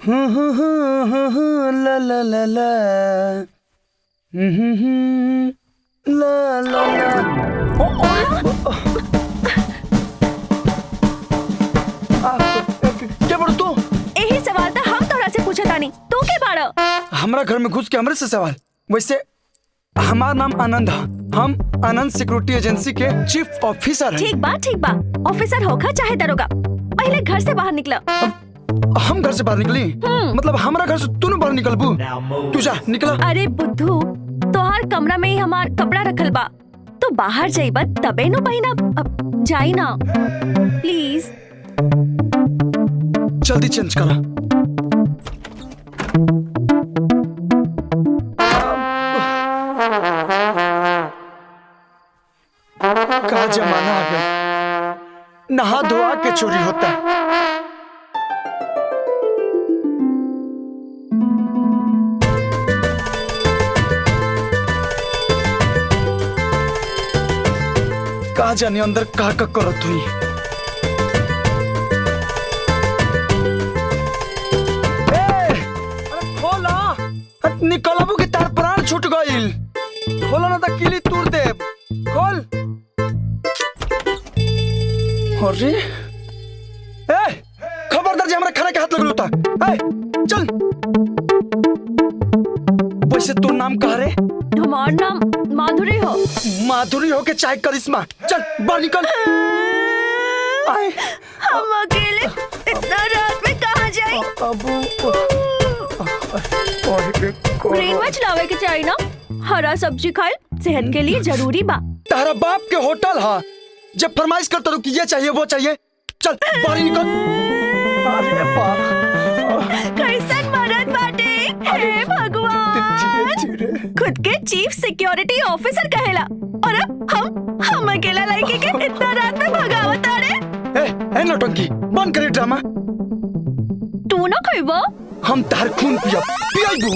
ला ला ला ला ला ला क्या पढ़ तू? यही सवाल था हम तोरा से पूछा तानी, तू के बाड़ा? हमारा घर में घुस के हमरे से सवाल। वैसे हमारा नाम आनंद है, हम आनंद सिक्योरिटी एजेंसी के चीफ ऑफिसर हैं। ठीक बा, ऑफिसर होगा चाहे दरोगा, पहले घर से बाहर निकला। हम घर से बाहर निकली? मतलब हमारा घर से तू बाहर निकलबू? तू जा निकला। अरे बुद्धू, तोहार कमरा में ही हमार कपड़ा रखल बा, तो बाहर जाइबा तबे नु पहिना। अब जाई ना प्लीज। जल्दी चेंज करा। का जमाना आ गया, नहा धोआ के चोरी होता है। का जाने अंदर का करत हुई। निकलबू की तार प्राण छूट गईल। खोला ना तो किली तोड़ दे। खोल। अरे खबरदार जी, हमारे खाने के हाथ लगल होता। चल। वैसे तो नाम कहा रे? हमार नाम माधुरी हो। माधुरी हो के चाहे करिश्मा। चल बाहर निकल। हम अकेले इतना रात में कहाँ जाए? ब्रेन में चलावे के चाहिए ना, हरा सब्जी खाए सेहत के लिए जरूरी बा। तारा बाप के होटल हा, जब फरमाइश करता रहो कि ये चाहिए वो चाहिए। चल बाहर निकल। अरे बाप, कैसन मरद बाटे, हे भगवान। खुद के चीफ सिक्योरिटी ऑफिसर कहेला, और अब हम अकेला लड़के के इतना रात में भगावत आ रहे। ए नौटंकी बंद करे ड्रामा। तू ना खइबो? हम तार खून पियाबू।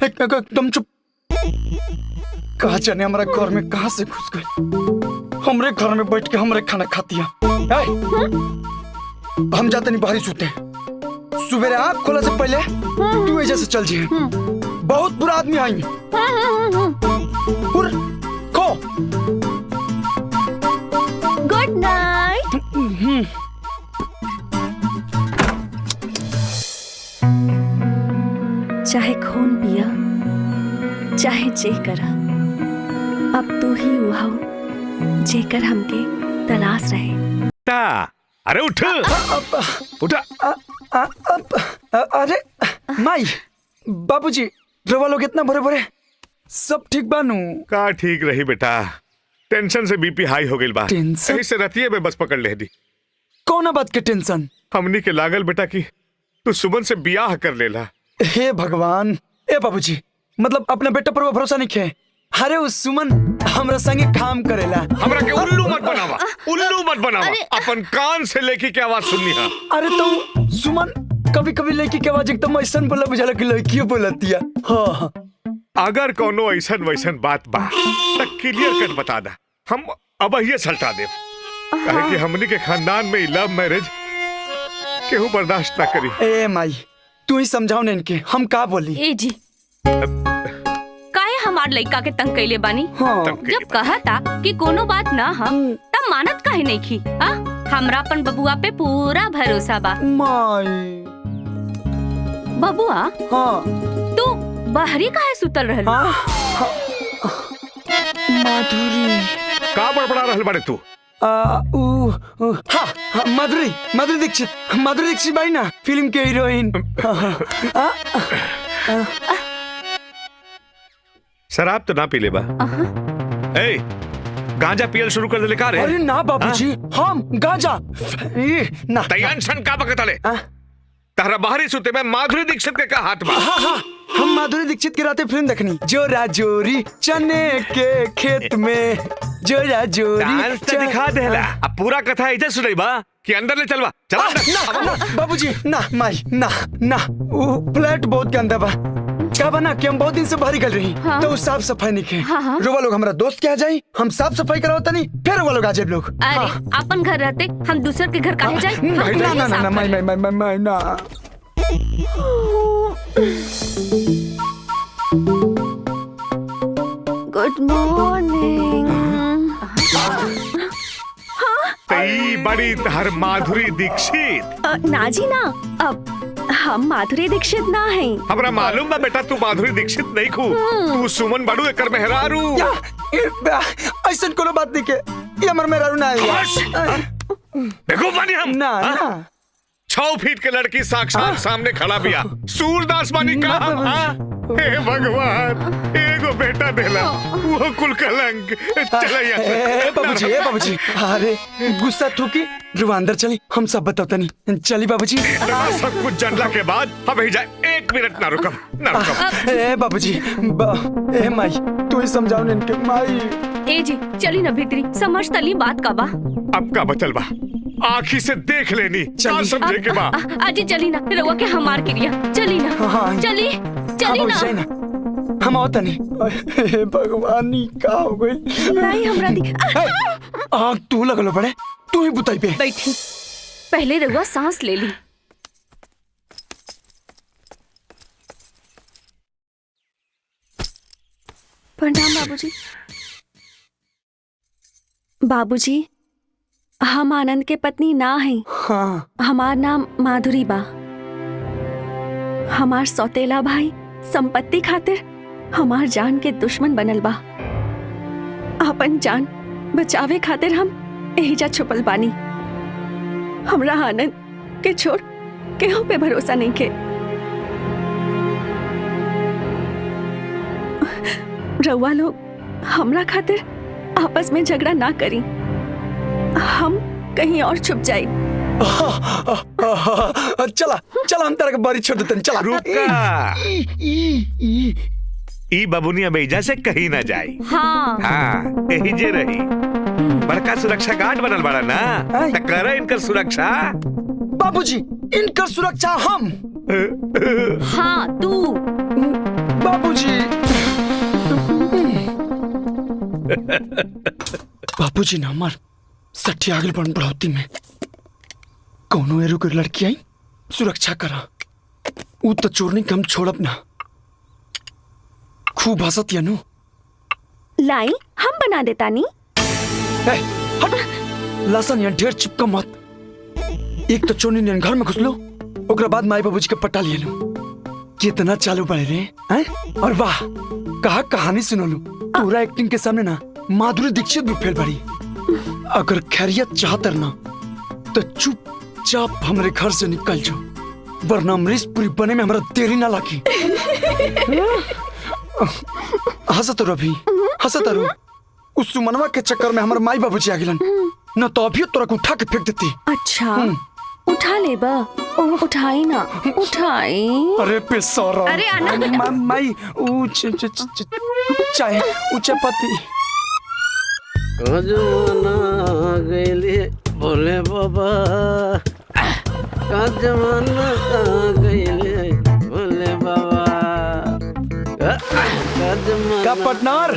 एकदम चुप। कहा जाने हमारा घर में कहां से घुस गई। हमरे घर में बैठ के हमरे खाना खाती है। हम जाते नहीं बाहर सोते। सुबह आँख खोला से पहले तू वजह से चल जी। बहुत बुरा आदमी आई। खो। Good night. चाहे खून पिया चाहे जे करा, अब तू ही उहाओ जेकर हमके तलाश रहे। अरे उठ उठा। अरे माई बाबूजी, रवा लोग इतना भरे भरे सब ठीक बानू? का ठीक रही बेटा, टेंशन से बीपी हाई हो गई बा। टेंशन? यही से रतिये में बस पकड़ ले दी। कौन बात के टेंशन? हमनी के लागल बेटा की तू सुमन से बियाह कर लेला। हे भगवान। ए बाबूजी, मतलब अपने बेटा पर वो भरोसा नहीं खे? अरे उस सुमन हमरा संगे काम करेला। हमरा के उल्लू मत बनावा, उल्लू मत बनावा। अपन कान से लड़की की आवाज सुननी है। अरे तो सुमन कभी कभी लड़की की आवाज एकदम ऐसा बोला बुझाला कि लड़कियों बोलती है। हाँ। अगर कोनो ऐसन वैसन बात बा तो क्लियर कट बता दा, हम अब ये सल्टा दे। कहे कि हमनी के खानदान में लव मैरिज केहू बर्दाश्त ना करी। ए माई तू ही समझाओ ने इनके, हम का बोली? ए जी, काहे हमार लड़का के तंग कैले बानी? हाँ। जब कहा था कि कोनो बात ना हम तब मानत काहे नहीं की? हमरा अपन बबुआ पे पूरा भरोसा बा। माई बबुआ, हाँ तू बाहरी काहे सुतल रहल? माधुरी का बड़बड़ा रहल बाड़े तू? माधुरी दीक्षित बाई ना, फिल्म के हीरोइन। शराब तो ना पी ले बा। ए, गांजा पियल शुरू कर दे का रे? अरे ना बाबूजी, हम गांजा ना। टेंशन का बकतले? तारा बाहरी सुते में माधुरी दीक्षित के का हाथ बा? हाँ, हम माधुरी दीक्षित की रातें फिल्म देखनी। जोरा जोरी चने के खेत में जोरा जोरी डांस तो दिखा देला। अब पूरा कथा इधर सुनाई बा कि अंदर ले चलवा। चला ना बाबूजी, ना माई ना वो फ्लैट बहुत गंदा बा। क्या बना कि हम बहुत दिन से बाहर निकल रही। हाँ। तो साफ सफाई नहीं खे। हाँ। रोवा लोग हमारा दोस्त क्या जाए, हम साफ सफाई करावता नहीं, फिर रोवा लोग आजे लोग। अरे अपन घर रहते हम दूसर के घर काहे जाए? ना माई ना। Good morning. तई बड़ी तहर माधुरी दीक्षित। ना जी ना, अब हम माधुरी दीक्षित ना हैं। हमरा मालूम बा बेटा तू माधुरी दीक्षित नहीं खू, तू सुमन बड़ू एकर मेहरारू। ऐसा कोनो बात नहीं के, ये हमर मेहरारू ना है। देखो बानी हम ना हाँ? ना 6 फीट के लड़की साक्षात सामने खड़ा बिया, सूरदास बानी का हम, हाँ? हे भगवान, एगो बेटा देला, वो कुल कलंक। चला ए बाबूजी, ए बाबूजी, अरे गुस्सा थूकी, रुआ अंदर चली, हम सब बताओ नहीं। चली बाबूजी। सब कुछ जानला के बाद हम ही जाए, 1 मिनट ना रुकम, ना रुकम। ए बाबूजी, ए माई, तू ही समझाओ इनके माई। ए जी चली ना भीतरी, समझ तली बात का बा। अब का बचल बा, आँखी से देख लेनी, का समझे के बा। अजी चली ना, रउआ के हमार क्रिया, चली ना। हाँ। चली चली ना। हम आवत नहीं। हे भगवान, ई का हो गई? नहीं हमरा दी। आग तू लगलो बड़े, तू ही बुताई पे बैठी, पहले रउआ सांस ले ली। प्रणाम बाबूजी। बाबूजी, हम आनंद के पत्नी ना हैं। हाँ। हमार नाम माधुरी बा। हमार सौतेला भाई संपत्ति खातिर हमार जान के दुश्मन बनल बा। अपन जान बचावे खातिर हम एहिजा छुपल बानी। हमरा आनंद के छोड़ केहू पे भरोसा नहीं के। रउआ लोग हमरा खातिर आपस में झगड़ा ना करी, हम कहीं और छुप जाए। चला चला, हम तेरा के बारी छोड़ देते हैं, चला। रुका, ई बबुनिया बेजा से कहीं ना जाए। हाँ हाँ, यही जे रही। बड़का सुरक्षा गार्ड बनल बड़ा ना, त कर इनकर सुरक्षा। बाबूजी, इनकर सुरक्षा हम। हाँ तू। बाबूजी। बाबूजी ना हमार सठी आगल बन बढ़ौती में कौनो एरू के लड़की आई सुरक्षा करा। ऊ तो चोरनी के हम छोड़ब ना, खूब हंसत यानू। लाई हम बना देता नी। हट, लसन यहाँ ढेर चिपका मत। एक तो चोरनी ने घर में घुस लो, ओकरा बाद माई बाबूजी के पटा लिए लो। कितना चालू पड़े रे हैं? और वाह, कहा कहानी सुनो लो। पूरा एक्टिंग के सामने ना माधुरी दीक्षित भी फेल पड़ी। अगर खैरियत चाहत ना तो चुपचाप हमारे घर से निकल जाओ, वरना अमरीशपुरी बने में हमारा देरी ना लागी। हंसत रवि, हंसत रो। उस सुमनवा के चक्कर में हमारे माई बाबूजी आ गिलन, न तो अभी तोरा को उठा के फेंक देती। अच्छा उठा ले बा। उठाई ना, उठाई। अरे पेशौरा। अरे आनंद। माई चाय ऊंचे पति। जमाना आ गइले बोले बाबा, का जमाना आ गइले बोले बाबा, का जमाना। का पार्टनर?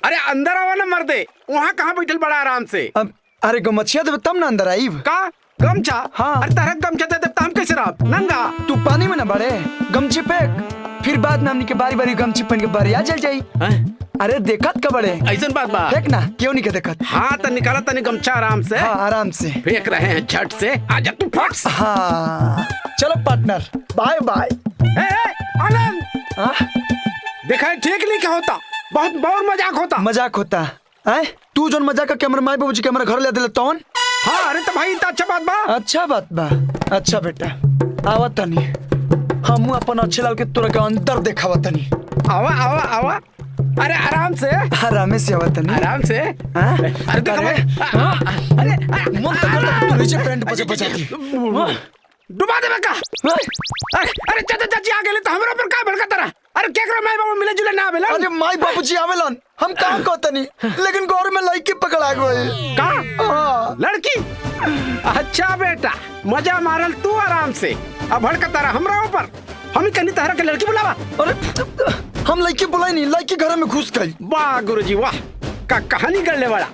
अरे अंदर आवा ना मर्दे, वहाँ कहाँ बैठल बड़ा आराम से। अब अरे गमछिया देवे तब ना अंदर आई। का गमछा? हाँ। अरे तारा गमछा दे हम कैसे रह नंगा? तू पानी में ना बढ़े, गमछी फेंक, फिर बाद में हमनी के बारी बारी गमछी पहन के बारी आ जल जाई। अरे देखत का बड़े, ऐसा बात बा। फेंक ना, क्यों नहीं के देखत? हाँ तो निकाला तनी गमछा आराम से। हाँ आराम से फेंक रहे हैं झट से, आजा तू फट से। हाँ चलो पार्टनर, बाय बाय। आनंद हाँ? देखा है ठीक नहीं क्या होता, बहुत बहुत मजाक होता। मजाक होता है? तू जो मजाक करके हमारे माई बाबूजी के हमारे घर ले दिले तौन। हाँ अरे तो भाई इतना अच्छा बात बा। अच्छा बात बा। अच्छा बेटा आवा तनी, हम अपन अच्छे लाल के तोरा के अंदर देखावा तनी। आवा आवा आवा, अरे आराम से। आराम से आवा तनी, आराम से। हाँ? अरे देखो अरे अरे मन तक करता तू नीचे पैंट बजा बजा दी। डुबा देबे का? अरे अरे चाचा चाची आ गेले तो हमरा पर का भड़का तरा? अरे केकरो माई बाबू मिले जुले ना आवेलन? अरे माई बाबूजी आवेलन, हम कहाँ कहतनी, लेकिन गौर में लड़की पकड़ा गई। का? हाँ। लड़की? अच्छा बेटा, मजा मारल तू आराम से। अब भड़का तरा हमरा ऊपर, हम कनी तहरा के लड़की बुलावा। अरे हम लड़की बुलाई नहीं, लड़की घर में घुस गई। वाह गुरुजी वाह, का कहानी गढ़ले वाला।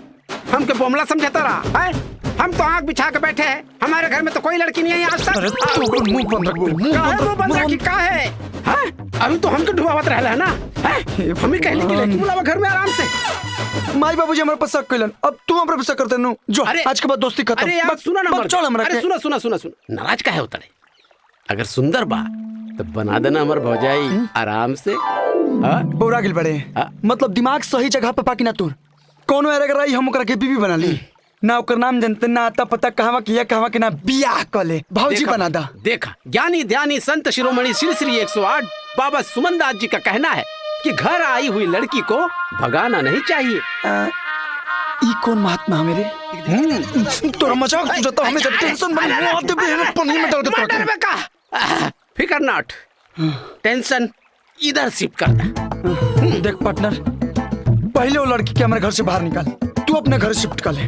हमके बोमला समझता रहा है? हम तो आंख बिछा के बैठे हैं, हमारे घर में तो कोई लड़की नहीं आई आज तक। अरे तू मुंह बंद रख, मुंह काहे बंद मुंह बंद रख, रखी काहे? हाँ? अभी तो हमको डुबावत रहला है ना, हैं? हम ही कहली कि लड़की बुलावा घर में आराम से। माई बाबूजी हमारे पास शक कैलन, अब तू हमरा पे शक करते नु जो अरे- आज के बाद दोस्ती खत्म। अरे यार सुना ना मर्द। चल हमरा अरे के सुना नाराज काहे होता रे? अगर सुंदर बा तो बना देना हमार भौजाई आराम से। हाँ? बौरा गिल बड़े हाँ? मतलब दिमाग सही जगह पे पाकी ना तोर कोनो अगर रही हम ओकरा के बीबी बना ली ना, ओकर नाम जानते ना आता पता कहवा किया कहवा के ना बियाह कले भौजी बना दा। देखा ज्ञानी ध्यानी संत शिरोमणि श्री श्री 108 बाबा सुमनदास जी का कहना है कि घर आई हुई लड़की को भगाना नहीं चाहिए। ई कौन महात्मा है मेरे? तोरा मजाक सुझाता हमें जब टेंशन बनी मुंह दे बे पनी में डाल के डर में का फिकर नॉट, टेंशन इधर शिफ्ट कर दे। देख पार्टनर, पहले वो लड़की के हमारे घर से बाहर निकाल, तू अपने घर शिफ्ट कर ले।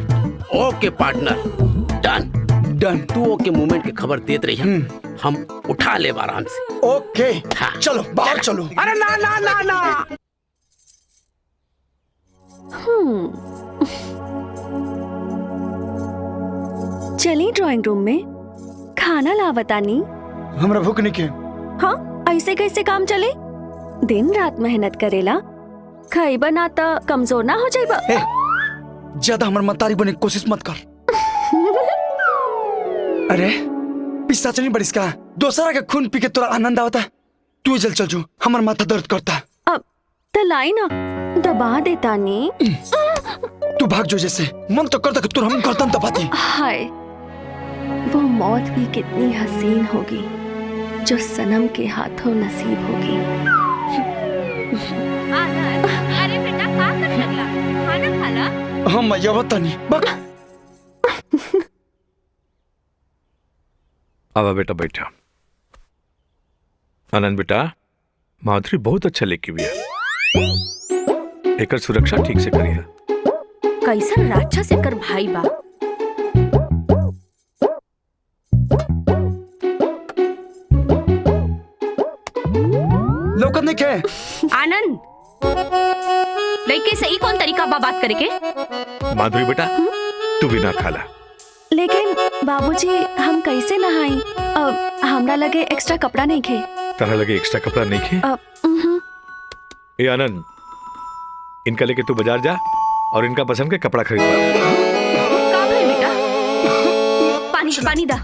ओके पार्टनर, डन डन। तू ओके मूवमेंट की खबर देते रही, हम उठा ले आराम से। ओके हाँ। चलो बाहर चलो। अरे ना ना ना ना, चली ड्राइंग रूम में खाना लावतानी। हमरा भूख नहीं के। हाँ, ऐसे कैसे काम चले? दिन रात मेहनत करेला, खाइबा ना त कमजोर ना हो जाइबा। ए, ज्यादा हमर मतारी बने की कोशिश मत कर। अरे पिस्ता नहीं बरिस का दोसरा के खून पी के तोरा आनंद आवता, तू जल चल जो, हमर माथा दर्द करता। अब त लाई ना दबा देतानी। तू भाग जो, जैसे मन तो करता कि तोरा हम गर्दन दबाती। हाय, वो मौत भी कितनी हसीन होगी जो सनम के हाथों नसीब होगी। अरे बेटा का कर लगला, खाना खाला। हम मैया बतानी बक। आवा बेटा बैठा। आनंद बेटा, माधुरी बहुत अच्छा लेके भी है, एकर सुरक्षा ठीक से करिए। कैसन राक्षस एकर भाई बा। लौकत नहीं के। आनंद, लड़के से ई कौन तरीका बा बात करे के? माधुरी बेटा, तू भी ना खाला। लेकिन बाबूजी हम कैसे नहाई? अब हमरा लगे एक्स्ट्रा कपड़ा नहीं खे। तरह लगे एक्स्ट्रा कपड़ा नहीं खे। ए आनंद, इनका लेके तू बाजार जा और इनका पसंद के कपड़ा खरीद ला। का भाई बेटा? पानी पानी दा।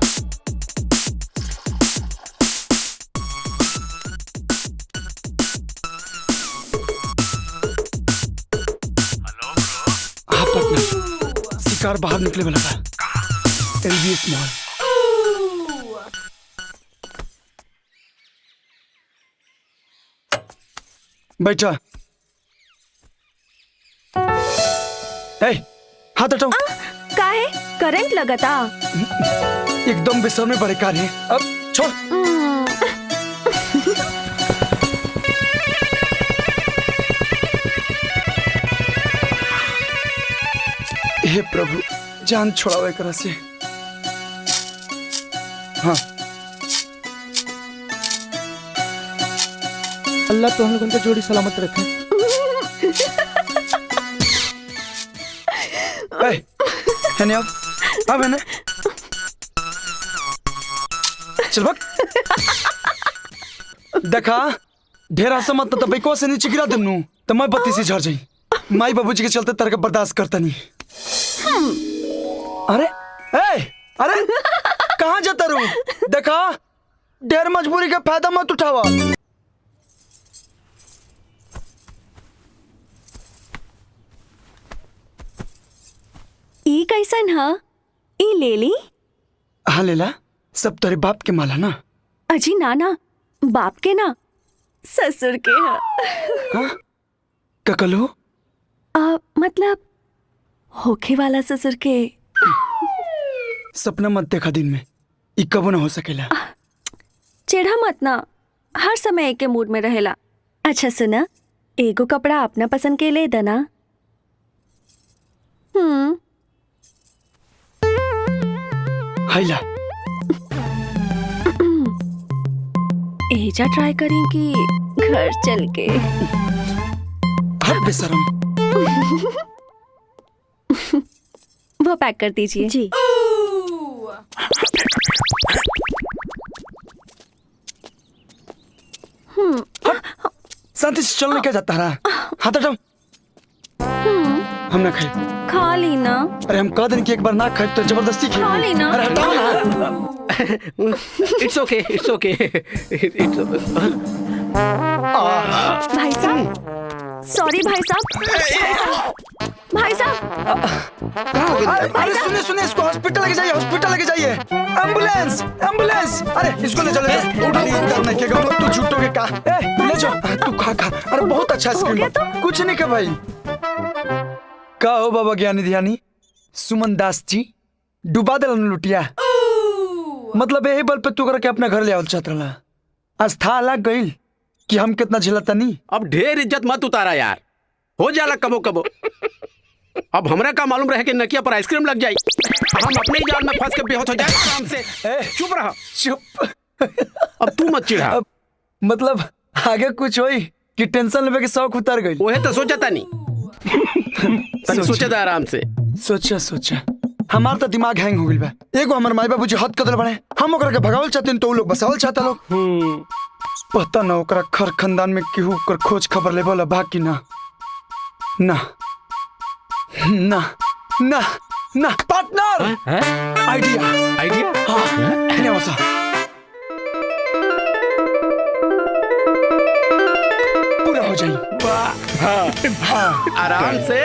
हाँ पार्टनर, शिकार बाहर निकले वाला था। LBS mall. बैठा। ए, हाथ हटाओ। काहे? करंट लगता। एकदम बेसर में बड़े कार है। अब छोड़। हे प्रभु, जान छोड़ाओ एकरा से। हाँ, अल्लाह तो हम लोगों को जोड़ी सलामत रखे। है नहीं अब है ना? चल बक। देखा ढेर आसा मत तो बैको से नीचे गिरा देनु तो मैं बत्ती से झड़ जाई। माई बाबूजी के चलते तरह का बर्दाश्त करता नहीं। अरे अरे कहाँ जाता रू? देखा ढेर मजबूरी का फायदा मत उठावा। ई कैसन हा? ई लेली? हाँ लेला, सब तेरे बाप के माला ना। अजी नाना, बाप के ना, ससुर के हा। हाँ? ककलो? मतलब होखे वाला ससुर के। सपना मत देखा दिन में, ई कबो ना हो सकेला। चिढ़ा मत ना, हर समय एक के मूड में रहेला। अच्छा सुना, एगो कपड़ा अपना पसंद के ले देना। हाइला एजा ट्राई करें कि घर चल के। हट बेशरम। वो पैक कर दीजिए। जी। शांति से चलने क्या जाता रहा? हाथ हटाओ। हम ना खाए। खा ली ना। अरे हम कह दें कि एक बार ना खाए तो जबरदस्ती खा खाए। ली ना। अरे हटाओ ना। It's okay, it's okay, it's भाई साहब, सॉरी भाई साहब। भाई साहब, अरे सुनिए सुनिए, इसको हॉस्पिटल लेके जाइए, हॉस्पिटल लेके जाइए। Ambulance, ambulance. अरे इसको ले चलो। डरने के गम तू झूठो के का। तू ले जाओ, तू खा खा। अरे बहुत अच्छा आइसक्रीम। कुछ नहीं का भाई। का हो बाबा ज्ञानी ध्यानी सुमन दास जी डुबा दिलन लुटिया। मतलब यही बल पे तू करके अपना घर ले आवल चाहत रहा। आज था लग गइल कि हम कितना झेलता नहीं। अब ढेर इज्जत मत उतारा यार, हो जाला कबो कबो। अब हमरा का मालूम रहे कि नकिया पर आइसक्रीम लग जाए, हम अपने ही जाल में फंस के बेहोश हो जाए आराम से। चुप रहा। चुप। अब तू मत चिढ़ा। अब मतलब आगे कुछ होई कि टेंशन लेवे के शौक उतर गई। ओहे तो सोचा नहीं, सोचा था आराम से। सोचा सोचा हमार तो दिमाग हैंग हो गइल बा। एगो हमर माई बाबूजी हद कदल बने, हम ओकरा के भगावल चाहते तो उ लोग बसावल चाहता लोग। पता ना ओकरा खर खानदान में केहू कर खोज खबर लेवल बा कि ना। ना ना ना ना पार्टनर आइडिया आइडिया। हाँ है ना वैसा। पूरा हो जाए। हाँ आराम से।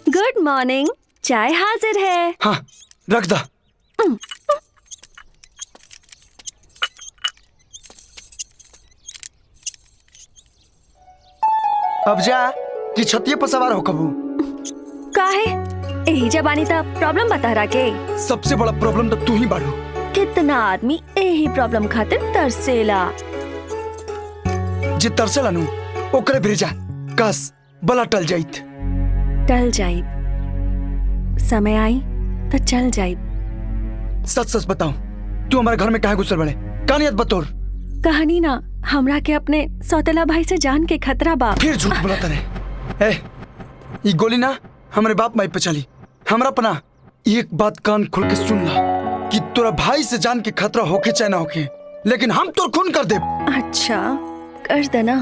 गुड मॉर्निंग, चाय हाजिर है। हाँ रख दा। अब जा कि छतिये पर सवार हो कबू। काहे यही जबानी था प्रॉब्लम बता रहा के। सबसे बड़ा प्रॉब्लम तो तू ही बाड़ू। कितना आदमी यही प्रॉब्लम खातिर तरसेला। जे तरसेला नु ओकरे भेजा कस बला टल जाइत। टल जाइब, समय आई तो चल जाइब। सच सच बताओ तू हमारे घर में काहे घुसल बड़े? कहानियत बतौर। कहानी ना, हमरा के अपने सौतेला भाई से जान के खतरा बा। फिर झूठ बोलता रहे। ए ये गोली ना हमारे बाप माई पे चली। हमरा पना एक बात कान खोल के सुन ला कि तोरा भाई से जान के खतरा होके चाहे ना होके, लेकिन हम तोर खून कर दे। अच्छा कर देना,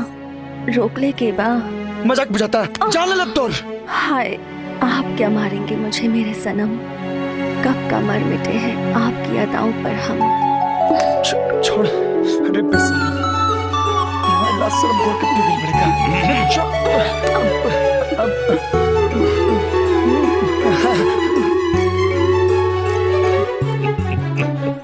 रोक ले के बा। मजाक बुझाता जान ले लब तोर। हाय आप क्या मारेंगे मुझे मेरे सनम, कब का मर मिटे हैं आपकी अदाओं पर हम। छोड़ अरे बस शर्म को कितनी भी पड़ेगा।